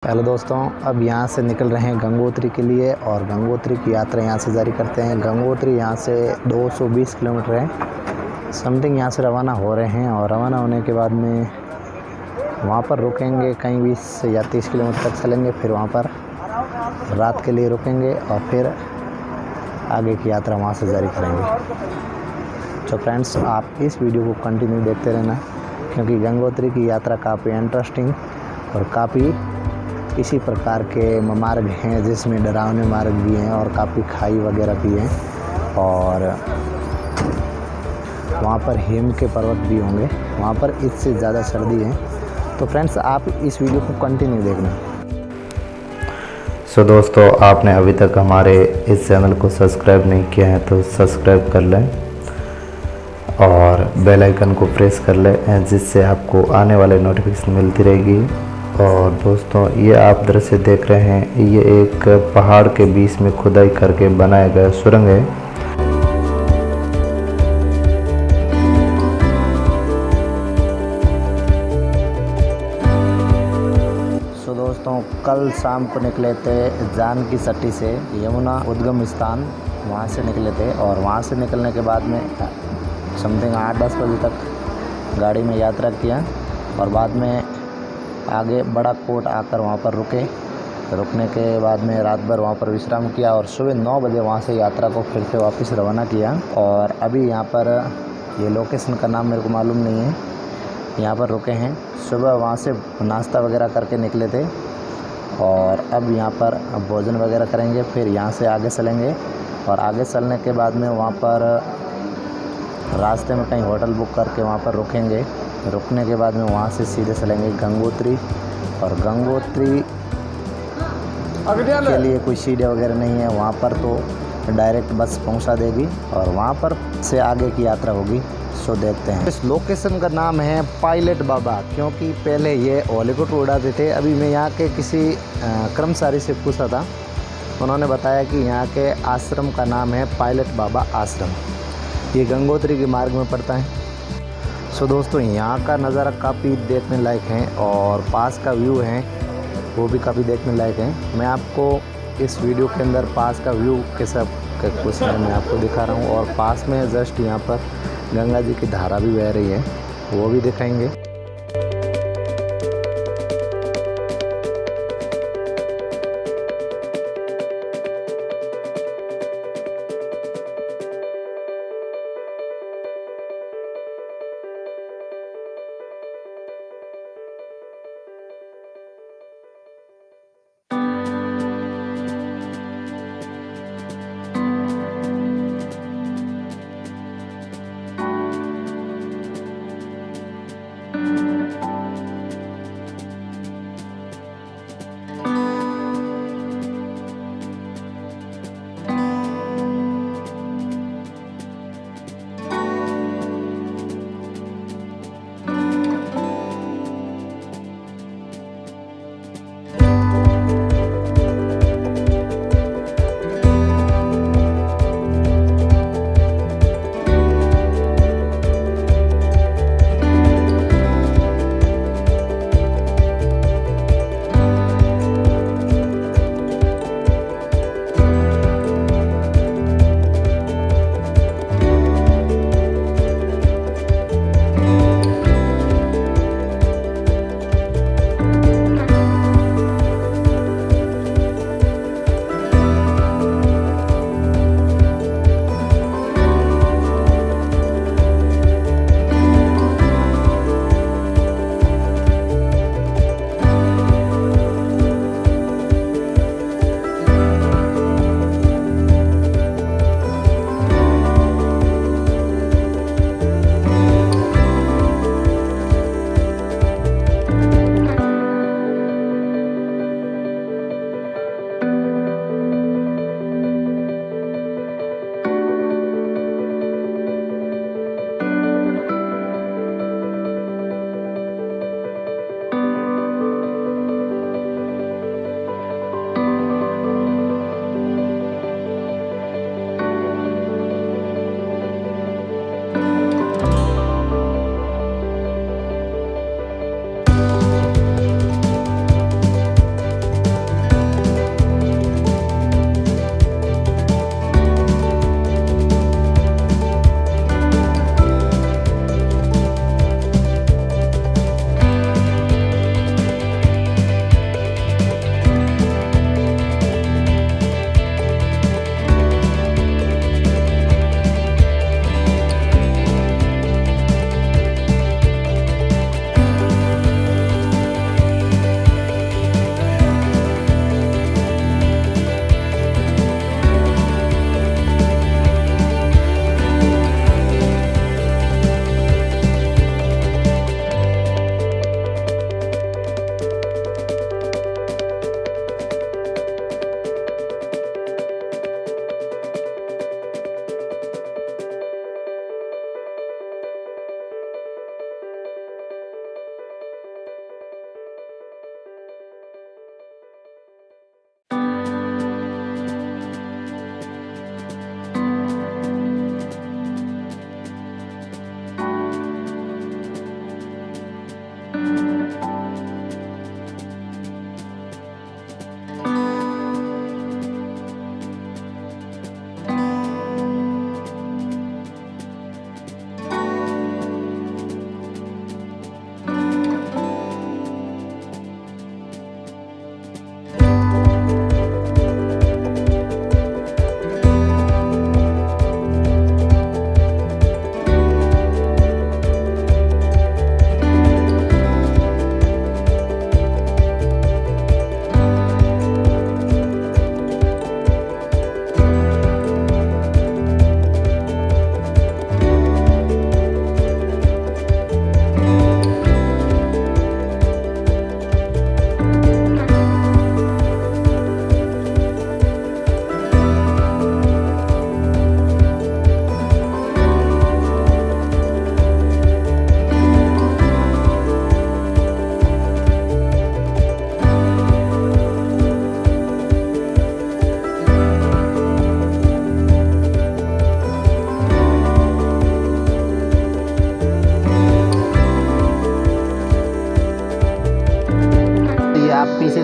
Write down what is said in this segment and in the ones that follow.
Hello दोस्तों, अब यहाँ से निकल रहे हैं गंगोत्री के लिए और गंगोत्री की यात्रा यहाँ से जारी करते हैं। गंगोत्री यहाँ से 220 किलोमीटर है समथिंग। यहाँ से रवाना हो रहे हैं और रवाना होने के बाद में वहाँ पर रुकेंगे, कहीं 20 या 30 किलोमीटर तक चलेंगे, फिर वहाँ पर रात के लिए रुकेंगे और फिर आगे की यात्रा वहाँ से जारी करेंगे। तो फ्रेंड्स, आप इस वीडियो को कंटिन्यू देखते रहना, क्योंकि गंगोत्री की यात्रा काफ़ी इंटरेस्टिंग और काफ़ी इसी प्रकार के मार्ग हैं, जिसमें डरावने मार्ग भी हैं और काफ़ी खाई वगैरह भी हैं और वहाँ पर हिम के पर्वत भी होंगे। वहाँ पर इससे ज़्यादा सर्दी है। तो फ्रेंड्स, आप इस वीडियो को कंटिन्यू देखना। सो दोस्तों, आपने अभी तक हमारे इस चैनल को सब्सक्राइब नहीं किया है तो सब्सक्राइब कर लें और बेल आइकन को प्रेस कर लें, जिससे आपको आने वाले नोटिफिकेशन मिलती रहेगी। और दोस्तों, ये आप दृश्य देख रहे हैं, ये एक पहाड़ के बीच में खुदाई करके बनाया गया सुरंग है। सो दोस्तों, कल शाम को निकले थे जानकी सट्टी से यमुना उद्गम स्थान, वहाँ से निकले थे और वहाँ से निकलने के बाद में समथिंग 8-10 बजे तक गाड़ी में यात्रा किया और बाद में आगे बड़ा कोट आकर वहाँ पर रुकने के बाद में रात भर वहाँ पर विश्राम किया और सुबह 9 बजे वहाँ से यात्रा को फिर से वापस रवाना किया। और अभी यहाँ पर ये लोकेशन का नाम मेरे को मालूम नहीं है, यहाँ पर रुके हैं। सुबह वहाँ से नाश्ता वगैरह करके निकले थे और अब यहाँ पर भोजन वगैरह करेंगे, फिर यहाँ से आगे चलेंगे और आगे चलने के बाद में वहाँ पर रास्ते में कहीं होटल बुक करके वहाँ पर रुकेंगे। रुकने के बाद में वहाँ से सीधे चलेंगे गंगोत्री, और गंगोत्री के लिए कोई सीढ़ियाँ वगैरह नहीं है वहाँ पर, तो डायरेक्ट बस पहुँचा देगी और वहाँ पर से आगे की यात्रा होगी। सो देखते हैं। इस लोकेशन का नाम है पायलट बाबा, क्योंकि पहले ये हॉलीवुड उड़ाते थे। अभी मैं यहाँ के किसी कर्मचारी से पूछा था, उन्होंने बताया कि यहाँ के आश्रम का नाम है पायलट बाबा आश्रम। ये गंगोत्री के मार्ग में पड़ता है। सो दोस्तों, यहाँ का नज़ारा काफ़ी देखने लायक है और पास का व्यू है वो भी काफ़ी देखने लायक है। मैं आपको इस वीडियो के अंदर पास का व्यू के सब कुछ मैं आपको दिखा रहा हूँ और पास में जस्ट यहाँ पर गंगा जी की धारा भी बह रही है, वो भी दिखाएंगे।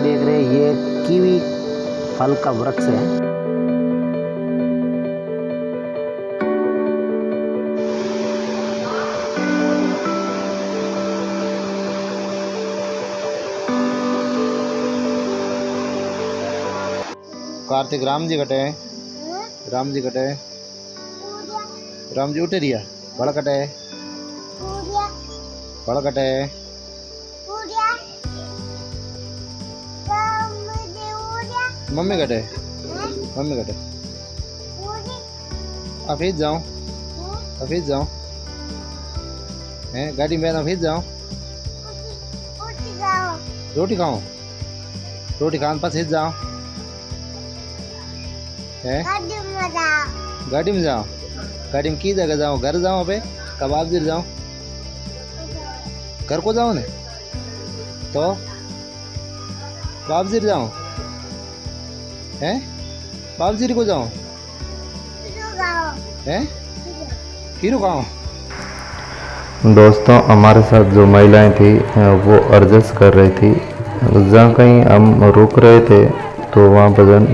देख रहे हैं ये कीवी फल का वृक्ष है। कार्तिक राम जी कटे, राम जी कटे, राम जी उठे रिया बड़ा कटे, बड़ा कटे, मम्मी कटे, मम्मी कटे, ऑफिस जाऊं, ऑफिस जाऊं, हैं गाड़ी में ऑफिस जाऊं, रोटी खाऊं, रोटी खाने पास हित जाऊं, हैं गाड़ी में जाऊं, गाड़ी में की जगह जाऊं, घर जाऊं पे कबाब जीर जाऊं, घर को जाऊं ने तो बाबजीर जाऊं, हैं बाबजीर को जाऊं, हैं हीरो गाँव। दोस्तों हमारे साथ जो महिलाएं थी वो एडजस्ट कर रही थी। जहाँ कहीं हम रुक रहे थे तो वहाँ भजन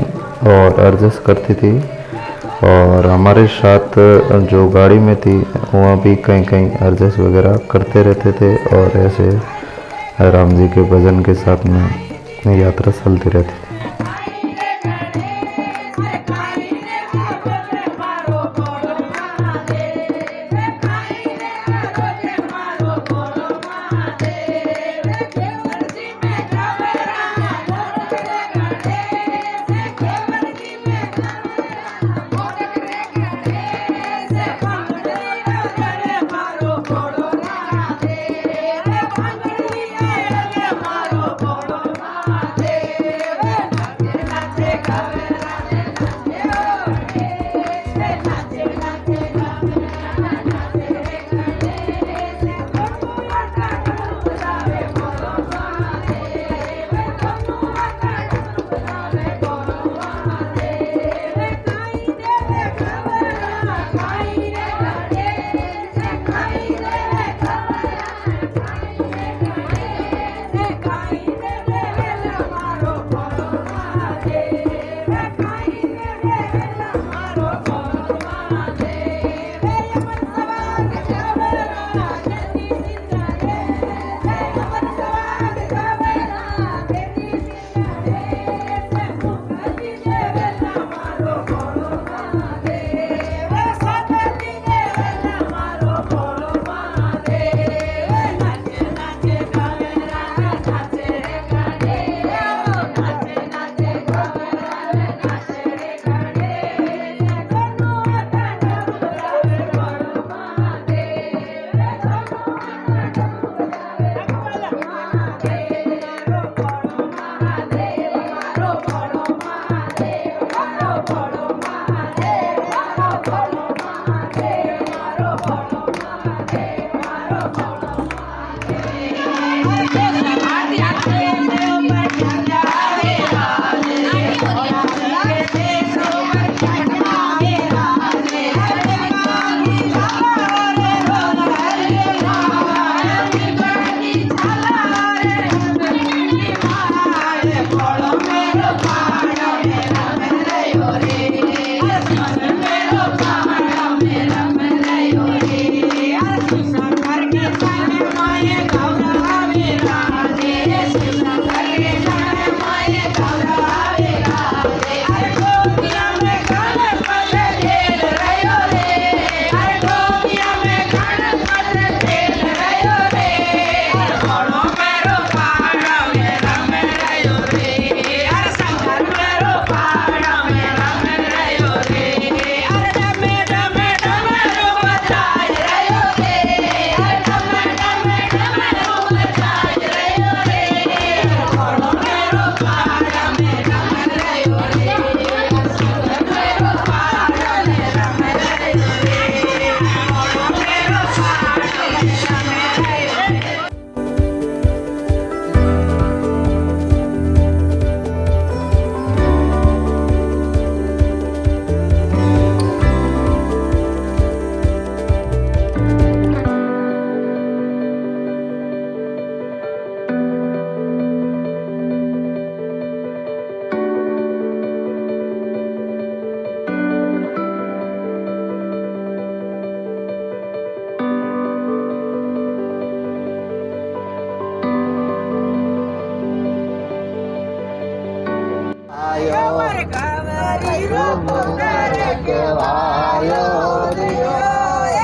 और एडजस्ट करती थी, और हमारे साथ जो गाड़ी में थी वहाँ भी कहीं कहीं एडजस्ट वगैरह करते रहते थे, और ऐसे राम जी के भजन के साथ में यात्रा चलती रहती थी। મારે કાવરી રૂપ તારે કહેવાયો દિયો એ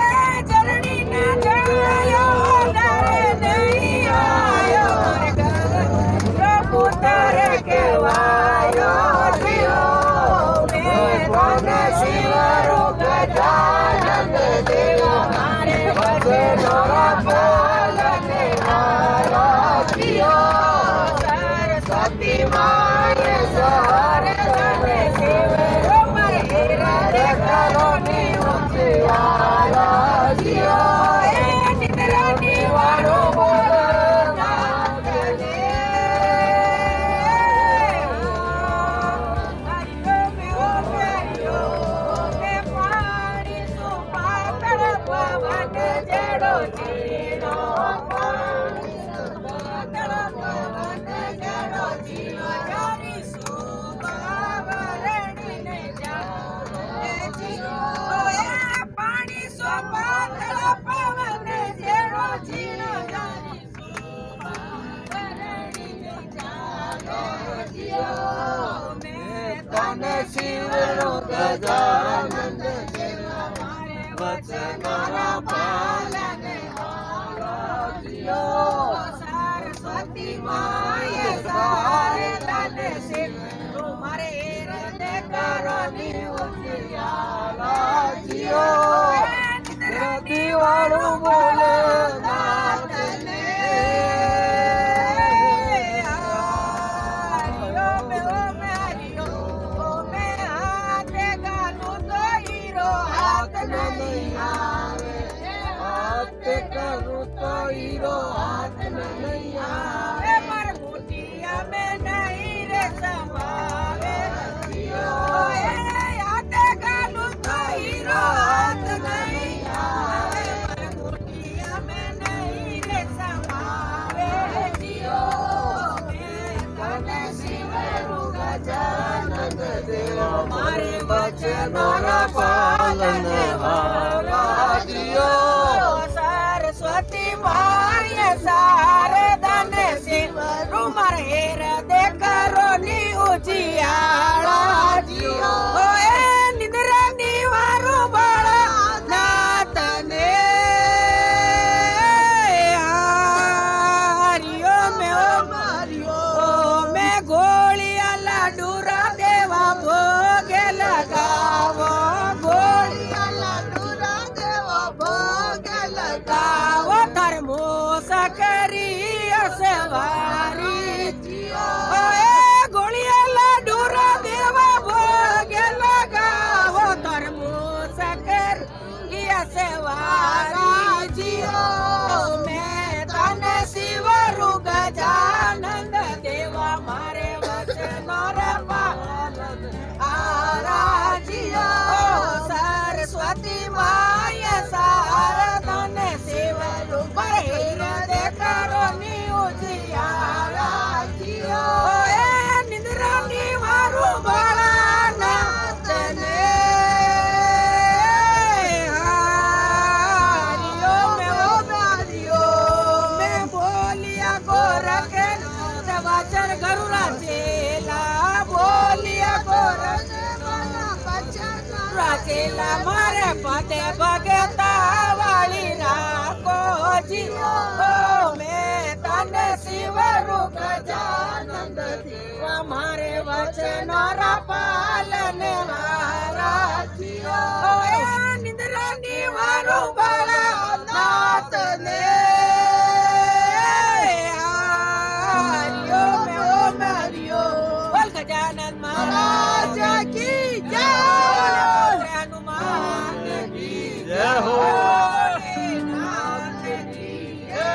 ચરણી ના જાયો તારે નહીં આયો મારે કાવરી રૂપ તારે કહેવાયો દિયો મેં તને શિવરો ગજાનંદ દેવ મારે વચે નોરા પાલને આરાધ્યો સરસ્વતી માય સહારે તને શિવરો મારે હેરા કરો ની આરાધ્યો એ નિદ્રાની વાળો બોલો નાથને શિવનો ગજાનંદ દેવા મારે વચનોરા પાલને આરાધ્યો સરસ્વતી માય સહારે તને શિવ મારે હૃદય કરોની ઉજ્જયારાધ્યો દીવાળું બોલે નાથને મારે વચનોરા પાલને આરાધ્યો સરસ્વતી માય શારદાને શિવ મારે હૃદય કરો ની ઉજિયાળાધ્યો એ નિદ્રાની વારું બાળા નાથને હાર્યો મેં ગોળિયા લાડુરા દેવા ભોગે લગાવો ગોળિયા લાડુરા દેવા ભોગે લગાવો ધર્મો સકરી અસવારી એ ગોળિયા લાડુરા દેવા ભોગે લગાવો ધર્મો સકરી અસવારી જીઓ મેં તને શિવરુ ગજાનંદ દેવા મારે વચનોરા પાલન આરાધ્યો સરસ્વતી માય શારદાને શિવરુ મારે હૃદય કરો ની ઉજિયારાધ્યો એ નિદ્રાની વારું બાળા નાથને મેં બોલિયા ગોરખ વચન ગરુડા ચેલા બોલિયા ગોરખ રાચેલા મારે પદે ભગતા વાળી રાખો જીવો મેં તને શિવરુ ગજાનંદ દેવા મારે વચનોરા પાલને આરાધ્યો એ નિદ્રાની વારું બાળા નાથને બોલ ગજાનંદ મહારાજ કી જય હનુમાન કી જય હો નાથ કી જય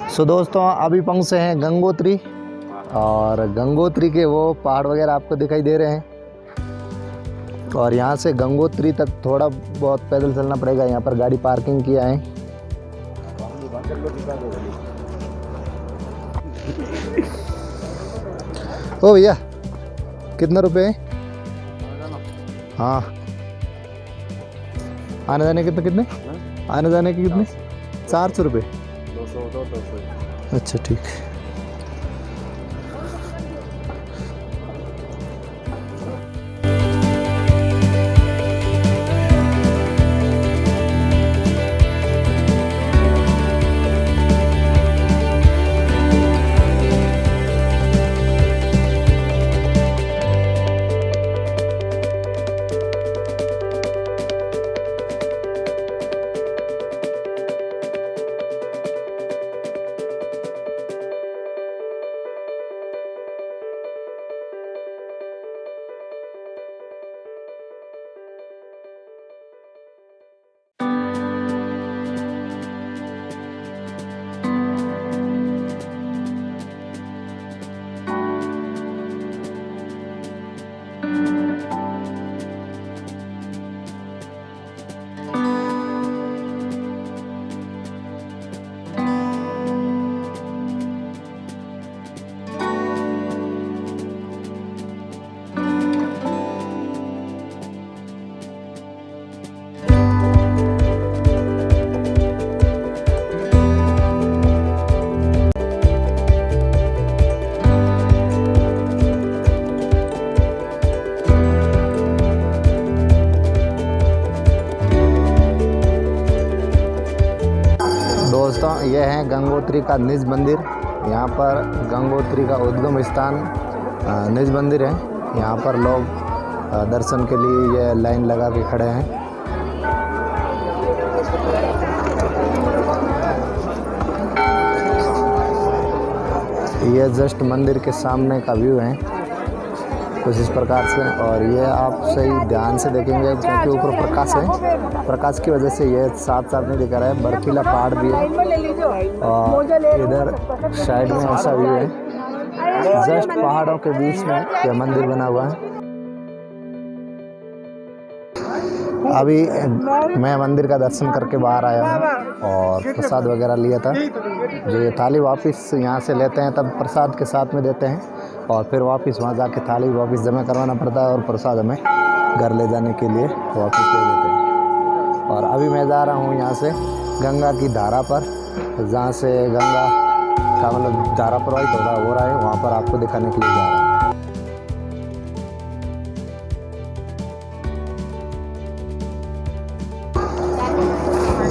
सो दोस्तों अभी पहुँचे हैं गंगोत्री, और गंगोत्री के वो पहाड़ वगैरह आपको दिखाई दे रहे हैं। और यहाँ से गंगोत्री तक थोड़ा बहुत पैदल चलना पड़ेगा। यहाँ पर गाड़ी पार्किंग किया है। ओ भैया कितना रुपए है? हाँ आने जाने के तो कितने? आने जाने के कितने? 400 रुपये। 200। अच्छा ठीक। दोस्तों ये है गंगोत्री का निज मंदिर। यहाँ पर गंगोत्री का उद्गम स्थान निज मंदिर है। यहाँ पर लोग दर्शन के लिए ये लाइन लगा के खड़े हैं। ये जस्ट मंदिर के सामने का व्यू है कुछ इस प्रकार से। और ये आप सही ध्यान से देखेंगे क्योंकि ऊपर प्रकाश है, प्रकाश की वजह से ये साफ साफ नहीं दिख रहा है। बर्फीला पहाड़ भी है और इधर साइड में ऐसा व्यू है। जस्ट पहाड़ों के बीच में ये मंदिर बना हुआ है। अभी मैं मंदिर का दर्शन करके बाहर आया हूँ और प्रसाद वगैरह लिया था। जो ये थाली वापस यहाँ से लेते हैं तब प्रसाद के साथ में देते हैं, और फिर वापस वहाँ जाके थाली वापस जमा करवाना पड़ता है और प्रसाद हमें घर ले जाने के लिए वापस दे देते हैं। और अभी मैं जा रहा हूँ यहाँ से गंगा की धारा पर, जहाँ से गंगा का मतलब धारा प्रवाहित हो रहा है, वहाँ पर आपको दिखाने के लिए जा रहा हूँ।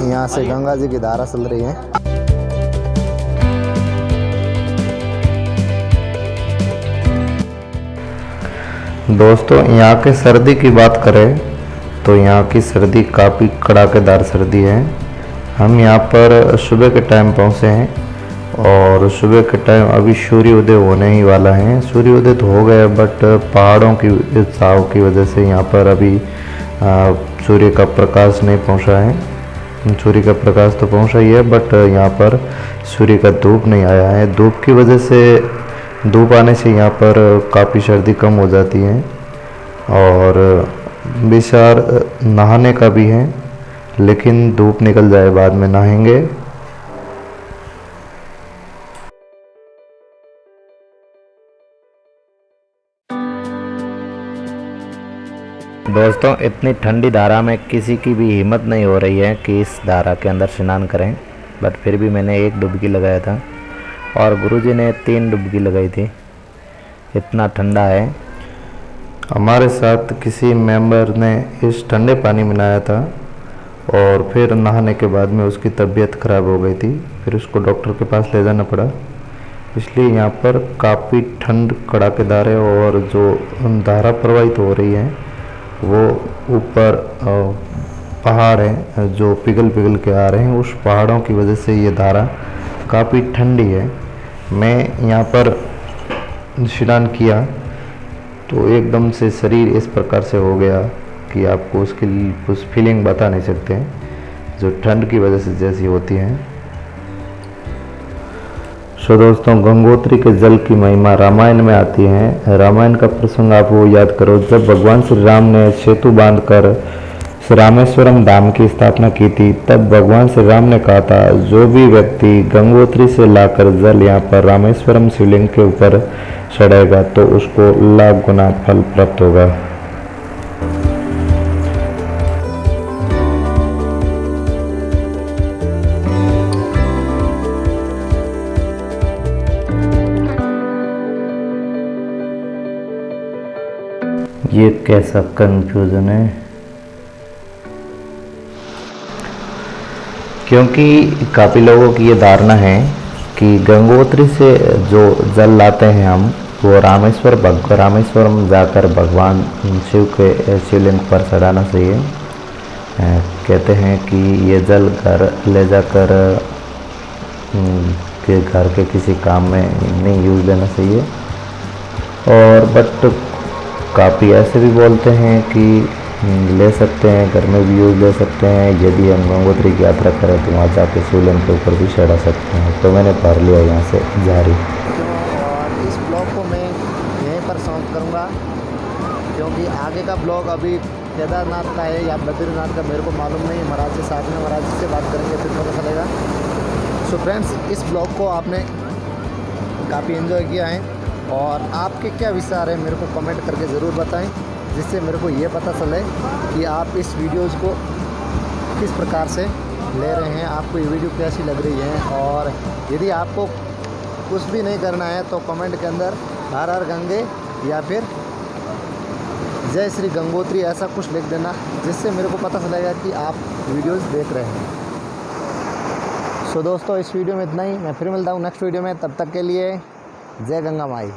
यहाँ से गंगा जी की धारा चल रही है। दोस्तों यहाँ के सर्दी की बात करें तो यहाँ की सर्दी काफ़ी कड़ाकेदार सर्दी है। हम यहाँ पर सुबह के टाइम पहुँचे हैं और सुबह के टाइम अभी सूर्योदय होने ही वाला है। सूर्योदय तो हो गया बट पहाड़ों की छाव की वजह से यहाँ पर अभी सूर्य का प्रकाश नहीं पहुँचा है। सूर्य का प्रकाश तो पहुँचा ही है बट यहाँ पर सूर्य का धूप नहीं आया है। धूप की वजह से, धूप आने से यहाँ पर काफ़ी सर्दी कम हो जाती है। और विचार नहाने का भी है, लेकिन धूप निकल जाए बाद में नहाएंगे। दोस्तों इतनी ठंडी धारा में किसी की भी हिम्मत नहीं हो रही है कि इस धारा के अंदर स्नान करें, बट फिर भी मैंने एक डुबकी लगाया था और गुरुजी ने 3 डुबकी लगाई थी। इतना ठंडा है। हमारे साथ किसी मेंबर ने इस ठंडे पानी में नहाया था और फिर नहाने के बाद में उसकी तबीयत ख़राब हो गई थी, फिर उसको डॉक्टर के पास ले जाना पड़ा। इसलिए यहाँ पर काफ़ी ठंड कड़ाकेदार है और जो धारा प्रवाहित हो रही है वो ऊपर पहाड़ है जो पिघल पिघल के आ रहे हैं, उस पहाड़ों की वजह से ये धारा काफ़ी ठंडी है। मैं यहाँ पर स्नान किया तो एकदम से शरीर इस प्रकार से हो गया कि आपको उसकी उस फीलिंग बता नहीं सकते, जो ठंड की वजह से जैसी होती है। सो दोस्तों, गंगोत्री के जल की महिमा रामायण में आती है। रामायण का प्रसंग आप वो याद करो, जब भगवान श्री राम ने सेतु बांधकर रामेश्वरम धाम की स्थापना की थी, तब भगवान श्री राम ने कहा था, जो भी व्यक्ति गंगोत्री से लाकर जल यहाँ पर रामेश्वरम शिवलिंग के ऊपर चढ़ाएगा तो उसको लाख गुना फल प्राप्त होगा। ये कैसा कंफ्यूजन है, क्योंकि काफ़ी लोगों की ये धारणा है कि गंगोत्री से जो जल लाते हैं हम, वो रामेश्वरम जाकर भगवान शिव के शिवलिंग पर चढ़ाना चाहिए। कहते हैं कि ये जल घर ले जाकर के घर के किसी काम में नहीं यूज़ लेना चाहिए। और बट काफ़ी ऐसे भी बोलते हैं कि ले सकते हैं, घर में भी यूज़ ले सकते हैं। यदि हम गंगोत्री की यात्रा करें तो वहाँ जाके शिवलिंग के ऊपर भी चढ़ा सकते हैं। तो मैंने भर लिया यहाँ से जारी। और इस ब्लॉग को मैं यहीं पर समाप्त करूँगा, क्योंकि आगे का ब्लॉग अभी केदारनाथ का है या बद्रीनाथ का मेरे को मालूम नहीं। महाराज के साथ में महाराज से बात करेंगे फिर पता चलेगा। सो फ्रेंड्स, इस ब्लॉग को आपने काफ़ी एंजॉय किया है और आपके क्या विचार है मेरे को कमेंट करके ज़रूर बताएं, जिससे मेरे को ये पता चले कि आप इस वीडियोज़ को किस प्रकार से ले रहे हैं, आपको ये वीडियो कैसी लग रही है। और यदि आपको कुछ भी नहीं करना है तो कमेंट के अंदर हर हर गंगे या फिर जय श्री गंगोत्री ऐसा कुछ लिख देना, जिससे मेरे को पता चलेगा कि आप वीडियोज़ देख रहे हैं। सो दोस्तों, इस वीडियो में इतना ही। मैं फिर मिलता हूँ नेक्स्ट वीडियो में, तब तक के लिए जय गंगा माई।